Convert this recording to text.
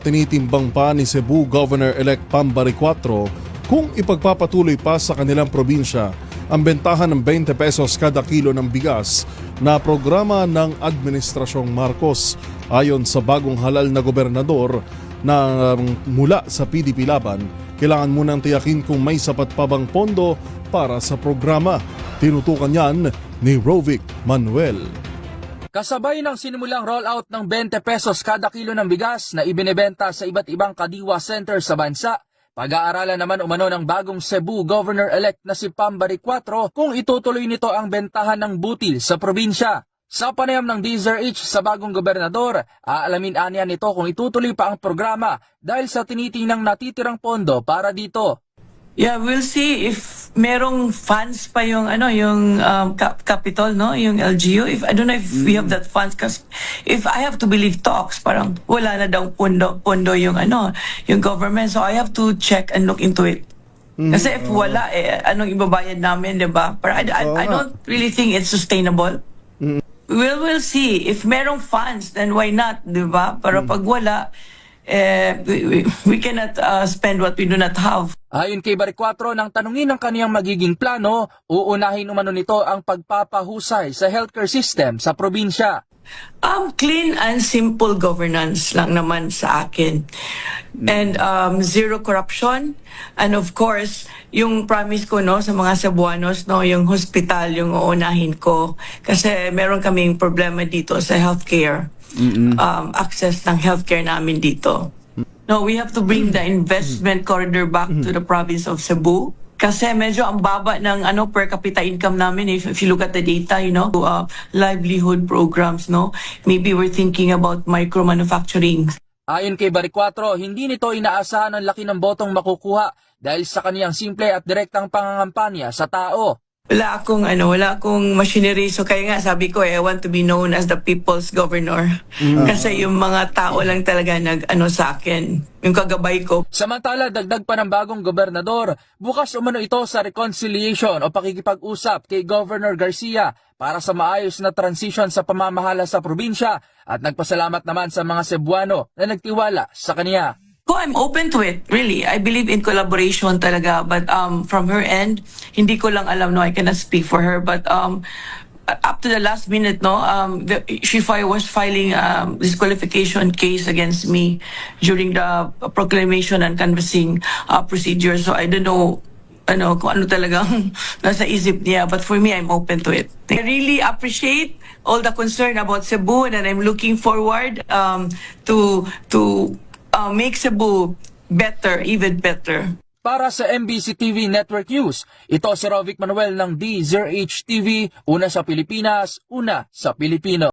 Tinitimbang pa ni Cebu Governor-elect Pambari 4 kung ipagpapatuloy pa sa kanilang probinsya ang bentahan ng 20 pesos kada kilo ng bigas na programa ng Administrasyong Marcos. Ayon sa bagong halal na gobernador na mula sa PDP Laban, kailangan munang tiyakin kung may sapat pa bang pondo para sa programa. Tinutukan yan ni Rovic Manuel. Kasabay ng sinimulang rollout ng 20 pesos kada kilo ng bigas na ibinebenta sa iba't ibang kadiwa center sa bansa, pag-aaralan naman umano ng bagong Cebu Governor-elect na si Pambari 4 kung itutuloy nito ang bentahan ng butil sa probinsya. Sa panayam ng DZRH sa bagong gobernador, aalamin aniya nito kung itutuloy pa ang programa dahil sa tinitinang natitirang pondo para dito. Yeah, we'll see if merong funds pa yung capital, no, yung LGU. If I don't know if we have that funds, because if I have to believe talks, parang wala na daw pondo yung yung government. So I have to check and look into it. Kasi if wala, anong ibabayad namin, di ba? Pero I don't really think it's sustainable. We'll see. If merong funds, then why not, di ba? Pero pag wala, we cannot spend what we do not have. Ayon kay Bari 4, nang tanungin ang kaniyang magiging plano, uunahin umano nito ang pagpapahusay sa healthcare system sa probinsya. Clean and simple governance lang naman sa akin. And zero corruption. And of course, yung promise ko no sa mga Cebuanos, no, yung hospital yung uunahin ko. Kasi meron kaming problema dito sa healthcare. Access ng healthcare namin dito. No, we have to bring the investment corridor back to the province of Cebu. Kasi medyo ang baba ng per capita income namin if you look at the data, livelihood programs, no. Maybe we're thinking about micro manufacturing. Ayon kay Bari 4, hindi nito inaasahan ang laki ng botong makukuha dahil sa kaniyang simple at direktang pangangampanya sa tao. Wala akong machinery. So kaya nga sabi ko, I want to be known as the people's governor. Kasi yung mga tao lang talaga sa akin, yung kagabay ko. Samantala, dagdag pa ng bagong gobernador, bukas umano ito sa reconciliation o pakikipag-usap kay Governor Garcia para sa maayos na transition sa pamamahala sa probinsya at nagpasalamat naman sa mga Cebuano na nagtiwala sa kaniya. I'm open to it, really. I believe in collaboration talaga. But from her end, hindi ko lang alam, no, I cannot speak for her. But up to the last minute, no, she was filing disqualification case against me during the proclamation and canvassing procedure. So I don't know, kung ano talagang nasa isip niya. But for me, I'm open to it. I really appreciate all the concern about Cebu, and I'm looking forward to make Cebu better, even better. Para sa MBC TV Network News, ito si Rovic Manuel ng DZRH TV, una sa Pilipinas, una sa Pilipino.